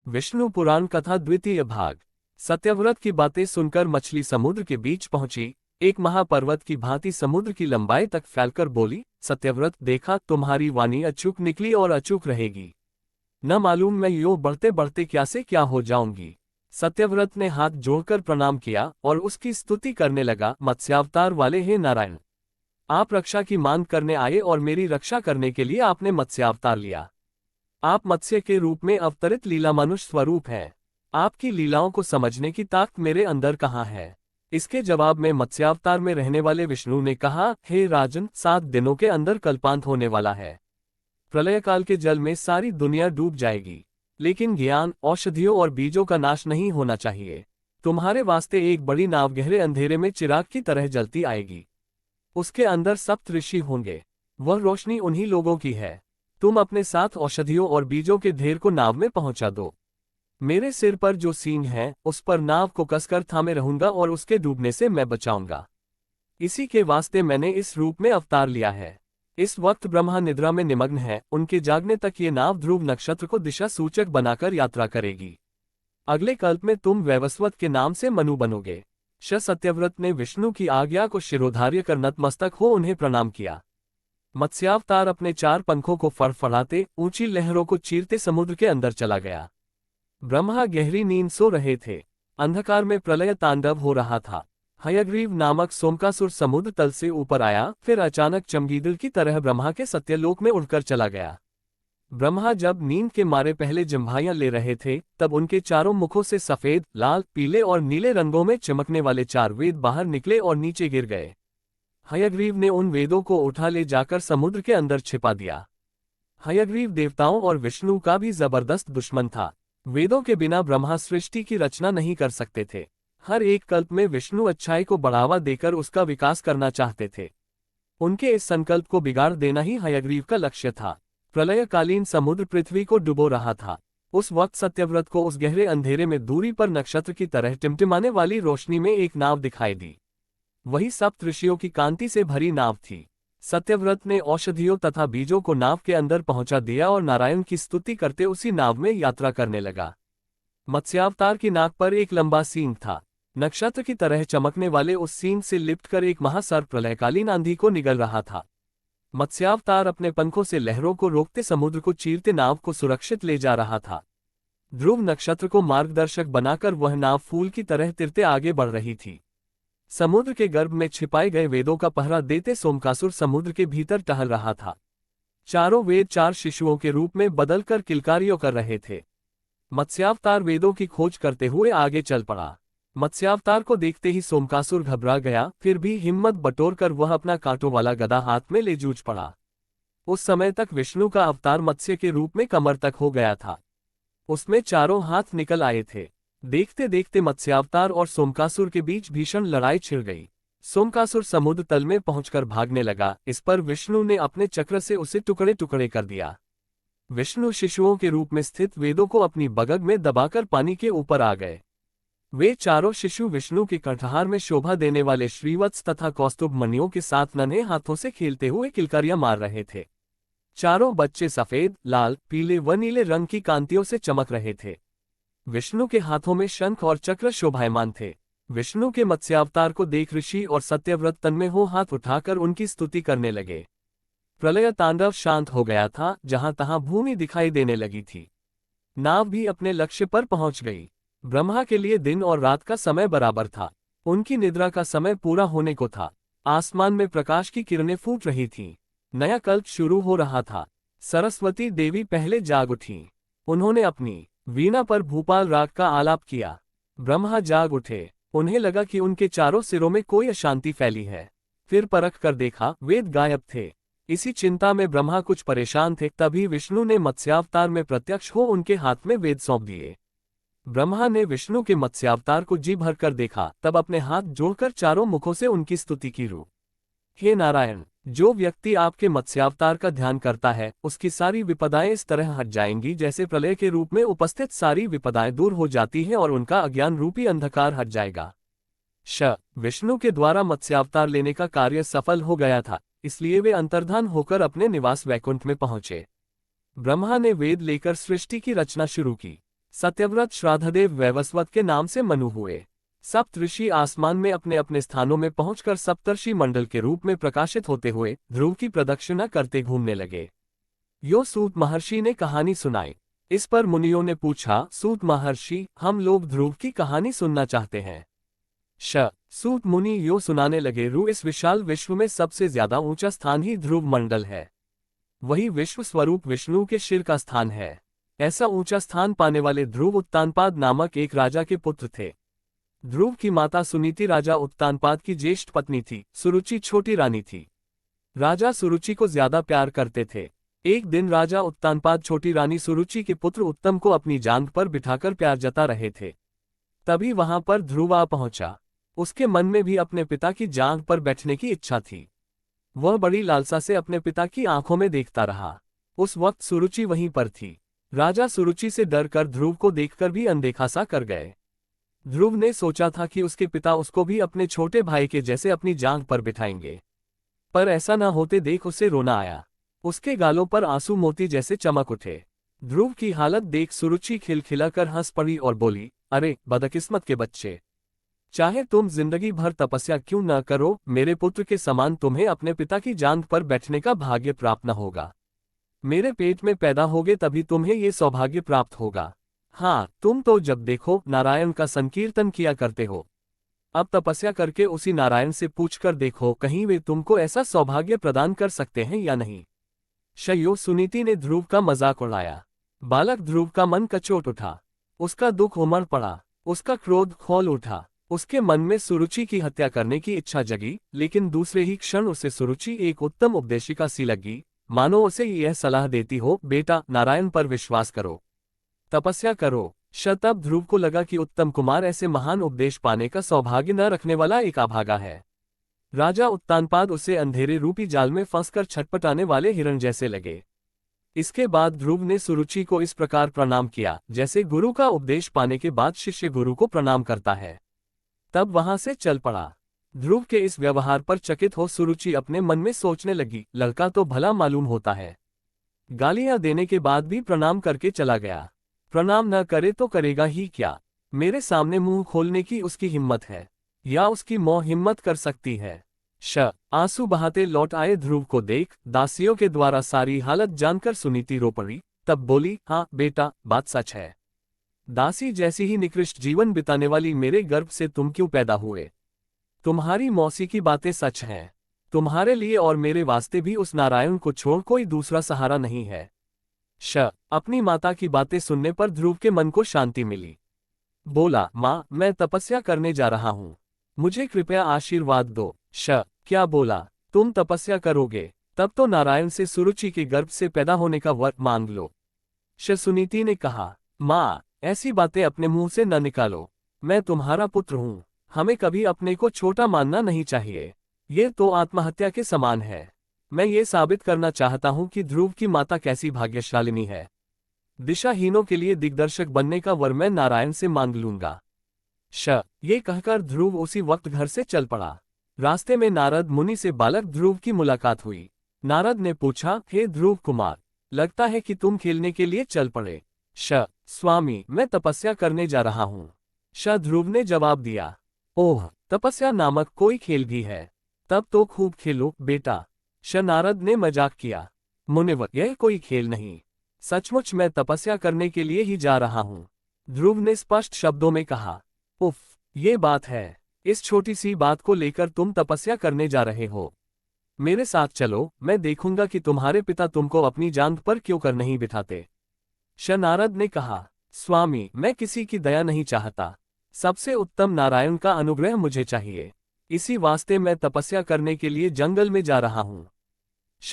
विष्णु पुराण कथा द्वितीय भाग। सत्यव्रत की बातें सुनकर मछली समुद्र के बीच पहुंची। एक महापर्वत की भांति समुद्र की लंबाई तक फैलकर बोली, सत्यव्रत, देखा, तुम्हारी वाणी अचूक निकली और अचूक रहेगी। न मालूम मैं यूं बढ़ते बढ़ते क्या से क्या हो जाऊंगी। सत्यव्रत ने हाथ जोड़कर प्रणाम किया और उसकी स्तुति करने लगा, मत्स्यावतार वाले हे नारायण, आप रक्षा की मांग करने आए और मेरी रक्षा करने के लिए आपने मत्स्यावतार लिया। आप मत्स्य के रूप में अवतरित लीला मनुष्य स्वरूप हैं। आपकी लीलाओं को समझने की ताकत मेरे अंदर कहाँ है? इसके जवाब में मत्स्यावतार में रहने वाले विष्णु ने कहा, हे राजन, 7 दिनों के अंदर कल्पांत होने वाला है। प्रलयकाल के जल में सारी दुनिया डूब जाएगी, लेकिन ज्ञान, औषधियों और बीजों का नाश नहीं होना चाहिए। तुम्हारे वास्ते एक बड़ी नाव गहरे अंधेरे में चिराग की तरह जलती आएगी। उसके अंदर सप्त ऋषि होंगे। वह रोशनी उन्हीं लोगों की है। तुम अपने साथ औषधियों और बीजों के ढेर को नाव में पहुंचा दो। मेरे सिर पर जो सींग है उस पर नाव को कसकर थामे रहूंगा और उसके डूबने से मैं बचाऊंगा। इसी के वास्ते मैंने इस रूप में अवतार लिया है। इस वक्त ब्रह्मा निद्रा में निमग्न है। उनके जागने तक ये नाव ध्रुव नक्षत्र को दिशा सूचक बनाकर यात्रा करेगी। अगले कल्प में तुम वैवस्वत के नाम से मनु बनोगे। सत्यव्रत ने विष्णु की आज्ञा को शिरोधार्य कर नतमस्तक हो उन्हें प्रणाम किया। मत्स्यावतार अपने 4 पंखों को फड़फड़ाते ऊंची लहरों को चीरते समुद्र के अंदर चला गया। ब्रह्मा गहरी नींद सो रहे थे। अंधकार में प्रलय तांडव हो रहा था। हयग्रीव नामक सोमकासुर समुद्र तल से ऊपर आया, फिर अचानक चमगीदड़ की तरह ब्रह्मा के सत्यलोक में उड़कर चला गया। ब्रह्मा जब नींद के मारे पहले जम्भाइयां ले रहे थे, तब उनके चारों मुखों से सफेद, लाल, पीले और नीले रंगों में चमकने वाले 4 वेद बाहर निकले और नीचे गिर गए। हयग्रीव ने उन वेदों को उठा ले जाकर समुद्र के अंदर छिपा दिया। हयग्रीव देवताओं और विष्णु का भी जबरदस्त दुश्मन था। वेदों के बिना ब्रह्मा सृष्टि की रचना नहीं कर सकते थे। हर एक कल्प में विष्णु अच्छाई को बढ़ावा देकर उसका विकास करना चाहते थे। उनके इस संकल्प को बिगाड़ देना ही हयग्रीव का लक्ष्य था। प्रलयकालीन समुद्र पृथ्वी को डुबो रहा था। उस वक्त सत्यव्रत को उस गहरे अंधेरे में दूरी पर नक्षत्र की तरह टिमटिमाने वाली रोशनी में एक नाव दिखाई दी। वही सप्त ऋषियों की कांति से भरी नाव थी। सत्यव्रत ने औषधियों तथा बीजों को नाव के अंदर पहुंचा दिया और नारायण की स्तुति करते उसी नाव में यात्रा करने लगा। मत्स्यावतार की नाक पर एक लंबा सींग था। नक्षत्र की तरह चमकने वाले उस सींग से लिपटकर एक महासर्प प्रलयकालीन आंधी को निगल रहा था। मत्स्यावतार अपने पंखों से लहरों को रोकते समुद्र को चीरते नाव को सुरक्षित ले जा रहा था। ध्रुव नक्षत्र को मार्गदर्शक बनाकर वह नाव फूल की तरह तिरते आगे बढ़ रही थी। समुद्र के गर्भ में छिपाए गए वेदों का पहरा देते सोमकासुर समुद्र के भीतर टहल रहा था। चारों वेद 4 शिशुओं के रूप में बदलकर किलकारियों कर रहे थे। मत्स्यावतार वेदों की खोज करते हुए आगे चल पड़ा। मत्स्यावतार को देखते ही सोमकासुर घबरा गया, फिर भी हिम्मत बटोरकर वह अपना कांटों वाला गदा हाथ में ले जूझ पड़ा। उस समय तक विष्णु का अवतार मत्स्य के रूप में कमर तक हो गया था। उसमें चारों हाथ निकल आए थे। देखते देखते मत्स्यावतार और सोमकासुर के बीच भीषण लड़ाई छिड़ गई। सोमकासुर समुद्र तल में पहुंचकर भागने लगा। इस पर विष्णु ने अपने चक्र से उसे टुकड़े टुकड़े कर दिया। विष्णु शिशुओं के रूप में स्थित वेदों को अपनी बगग में दबाकर पानी के ऊपर आ गए। वे चारों शिशु विष्णु के कंठहार में शोभा देने वाले श्रीवत्स तथा कौस्तुभ मणियों के साथ नन्हे हाथों से खेलते हुए किलकारियां मार रहे थे। चारों बच्चे सफेद, लाल, पीले व नीले रंग की कांतियों से चमक रहे थे। विष्णु के हाथों में शंख और चक्र शोभायमान थे। विष्णु के मत्स्यावतार को देख ऋषि और सत्यव्रत तन्मय हो हाथ उठाकर उनकी स्तुति करने लगे। प्रलय तांडव शांत हो गया था। जहां तहां भूमि दिखाई देने लगी थी। नाव भी अपने लक्ष्य पर पहुंच गई। ब्रह्मा के लिए दिन और रात का समय बराबर था। उनकी निद्रा का समय पूरा होने को था। आसमान में प्रकाश की किरणें फूट रही थीं। नया कल्प शुरू हो रहा था। सरस्वती देवी पहले जाग उठी। उन्होंने अपनी वीणा पर भूपाल राग का आलाप किया। ब्रह्मा जाग उठे। उन्हें लगा कि उनके चारों सिरों में कोई अशांति फैली है। फिर परख कर देखा, वेद गायब थे। इसी चिंता में ब्रह्मा कुछ परेशान थे। तभी विष्णु ने मत्स्यावतार में प्रत्यक्ष हो उनके हाथ में वेद सौंप दिए। ब्रह्मा ने विष्णु के मत्स्यावतार को जी भर कर देखा, तब अपने हाथ जोड़कर चारों मुखों से उनकी स्तुति की। हे नारायण, जो व्यक्ति आपके मत्स्यावतार का ध्यान करता है उसकी सारी विपदाएं इस तरह हट जाएंगी जैसे प्रलय के रूप में उपस्थित सारी विपदाएं दूर हो जाती हैं और उनका अज्ञान रूपी अंधकार हट जाएगा। विष्णु के द्वारा मत्स्यावतार लेने का कार्य सफल हो गया था, इसलिए वे अंतर्धान होकर अपने निवास वैकुंठ में पहुंचे। ब्रह्मा ने वेद लेकर सृष्टि की रचना शुरू की। सत्यव्रत श्राद्धदेव वैवस्वत के नाम से मनु हुए। सप्त ऋषि आसमान में अपने अपने स्थानों में पहुंचकर सप्तर्षि मंडल के रूप में प्रकाशित होते हुए ध्रुव की प्रदक्षिणा करते घूमने लगे। यो सूत महर्षि ने कहानी सुनाई। इस पर मुनियों ने पूछा, सूत महर्षि, हम लोग ध्रुव की कहानी सुनना चाहते हैं। सूत मुनि यो सुनाने लगे, इस विशाल विश्व में सबसे ज्यादा ऊंचा स्थान ही ध्रुव मंडल है। वही विश्व स्वरूप विष्णु के शिर का स्थान है। ऐसा ऊंचा स्थान पाने वाले ध्रुव उत्तानपाद नामक एक राजा के पुत्र थे। ध्रुव की माता सुनीति राजा उत्तानपाद की ज्येष्ठ पत्नी थी। सुरुचि छोटी रानी थी। राजा सुरुचि को ज्यादा प्यार करते थे। एक दिन राजा उत्तानपाद छोटी रानी सुरुचि के पुत्र उत्तम को अपनी जांघ पर बिठाकर प्यार जता रहे थे। तभी वहां पर ध्रुव आ पहुंचा। उसके मन में भी अपने पिता की जांघ पर बैठने की इच्छा थी। वह बड़ी लालसा से अपने पिता की आंखों में देखता रहा। उस वक्त सुरुचि वहीं पर थी। राजा सुरुचि से डरकर ध्रुव को देखकर भी अनदेखा सा कर गए। ध्रुव ने सोचा था कि उसके पिता उसको भी अपने छोटे भाई के जैसे अपनी जांघ पर बिठाएंगे, पर ऐसा न होते देख उसे रोना आया। उसके गालों पर आंसू मोती जैसे चमक उठे। ध्रुव की हालत देख सुरुचि खिलखिलाकर हंस पड़ी और बोली, अरे बदकिस्मत के बच्चे, चाहे तुम जिंदगी भर तपस्या क्यों न करो, मेरे पुत्र के समान तुम्हें अपने पिता की जांघ पर बैठने का भाग्य प्राप्त न होगा। मेरे पेट में पैदा होगे तभी तुम्हें ये सौभाग्य प्राप्त होगा। हाँ, तुम तो जब देखो नारायण का संकीर्तन किया करते हो। अब तपस्या करके उसी नारायण से पूछकर देखो, कहीं वे तुमको ऐसा सौभाग्य प्रदान कर सकते हैं या नहीं। शयो सुनीति ने ध्रुव का मजाक उड़ाया। बालक ध्रुव का मन कचोट उठा। उसका दुख उमड़ पड़ा। उसका क्रोध खौल उठा। उसके मन में सुरुचि की हत्या करने की इच्छा जगी, लेकिन दूसरे ही क्षण उसे सुरुचि एक उत्तम उपदेशिका सी लगी, मानो उसे यह सलाह देती हो, बेटा नारायण पर विश्वास करो, तपस्या करो। तब ध्रुव को लगा कि उत्तम कुमार ऐसे महान उपदेश पाने का सौभाग्य न रखने वाला एक अभागा है। राजा उत्तानपाद उसे अंधेरे रूपी जाल में फंसकर छटपटाने वाले हिरण जैसे लगे। इसके बाद ध्रुव ने सुरुचि को इस प्रकार प्रणाम किया जैसे गुरु का उपदेश पाने के बाद शिष्य गुरु को प्रणाम करता है। तब वहां से चल पड़ा। ध्रुव के इस व्यवहार पर चकित हो सुरुचि अपने मन में सोचने लगी, लड़का तो भला मालूम होता है। गालियां देने के बाद भी प्रणाम करके चला गया। प्रणाम न करे तो करेगा ही क्या। मेरे सामने मुंह खोलने की उसकी हिम्मत है, या उसकी मौत हिम्मत कर सकती है। आंसू बहाते लौट आए ध्रुव को देख दासियों के द्वारा सारी हालत जानकर सुनीति रो पड़ी। तब बोली, हाँ बेटा, बात सच है। दासी जैसी ही निकृष्ट जीवन बिताने वाली मेरे गर्भ से तुम क्यों पैदा हुए। तुम्हारी मौसी की बातें सच हैं। तुम्हारे लिए और मेरे वास्ते भी उस नारायण को छोड़ कोई दूसरा सहारा नहीं है। अपनी माता की बातें सुनने पर ध्रुव के मन को शांति मिली। बोला, माँ, मैं तपस्या करने जा रहा हूँ, मुझे कृपया आशीर्वाद दो। क्या बोला, तुम तपस्या करोगे? तब तो नारायण से सुरुचि के गर्भ से पैदा होने का वर मांग लो। सुनीति ने कहा, माँ, ऐसी बातें अपने मुंह से न निकालो। मैं तुम्हारा पुत्र हूँ, हमें कभी अपने को छोटा मानना नहीं चाहिए। ये तो आत्महत्या के समान है। मैं ये साबित करना चाहता हूँ कि ध्रुव की माता कैसी भाग्यशालिनी है। दिशाहीनों के लिए दिग्दर्शक बनने का वर मैं नारायण से मांग लूंगा। ये कहकर ध्रुव उसी वक्त घर से चल पड़ा। रास्ते में नारद मुनि से बालक ध्रुव की मुलाकात हुई। नारद ने पूछा, हे ध्रुव कुमार, लगता है कि तुम खेलने के लिए चल पड़े। स्वामी, मैं तपस्या करने जा रहा हूँ। ध्रुव ने जवाब दिया, ओह, तपस्या नामक कोई खेल भी है? तब तो खूब खेलो बेटा। नारद ने मजाक किया, मुनिवर, यह कोई खेल नहीं, सचमुच मैं तपस्या करने के लिए ही जा रहा हूँ। ध्रुव ने स्पष्ट शब्दों में कहा, उफ, ये बात है। इस छोटी सी बात को लेकर तुम तपस्या करने जा रहे हो? मेरे साथ चलो, मैं देखूंगा कि तुम्हारे पिता तुमको अपनी जांघ पर क्यों कर नहीं बिठाते। नारद ने कहा, स्वामी, मैं किसी की दया नहीं चाहता, सबसे उत्तम नारायण का अनुग्रह मुझे चाहिए। इसी वास्ते मैं तपस्या करने के लिए जंगल में जा रहा हूँ।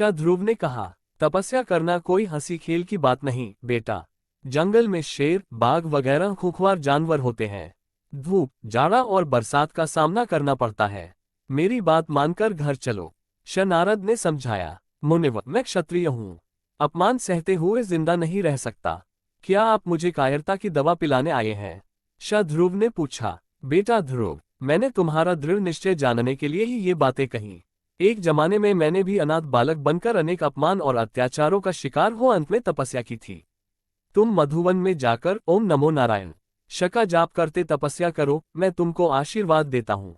ध्रुव ने कहा, तपस्या करना कोई हंसी खेल की बात नहीं बेटा। जंगल में शेर, बाघ वगैरह खूंखार जानवर होते हैं। धूप, जाड़ा और बरसात का सामना करना पड़ता है। मेरी बात मानकर घर चलो। नारद ने समझाया, मुनिवर, मैं क्षत्रिय हूँ, अपमान सहते हुए जिंदा नहीं रह सकता। क्या आप मुझे कायरता की दवा पिलाने आए हैं? ध्रुव ने पूछा, बेटा ध्रुव, मैंने तुम्हारा दृढ़ निश्चय जानने के लिए ही ये बातें कही। एक जमाने में मैंने भी अनाथ बालक बनकर अनेक अपमान और अत्याचारों का शिकार हो अंत में तपस्या की थी। तुम मधुवन में जाकर ओम नमो नारायण शका जाप करते तपस्या करो, मैं तुमको आशीर्वाद देता हूँ।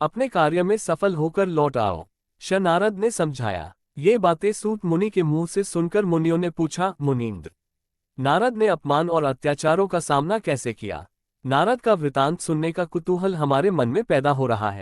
अपने कार्य में सफल होकर लौट आओ। श नारद ने समझाया। ये बातें सूत मुनि के मुंह से सुनकर मुनियों ने पूछा, मुनींद्र, नारद ने अपमान और अत्याचारों का सामना कैसे किया? नारद का वृतांत सुनने का कुतूहल हमारे मन में पैदा हो रहा है।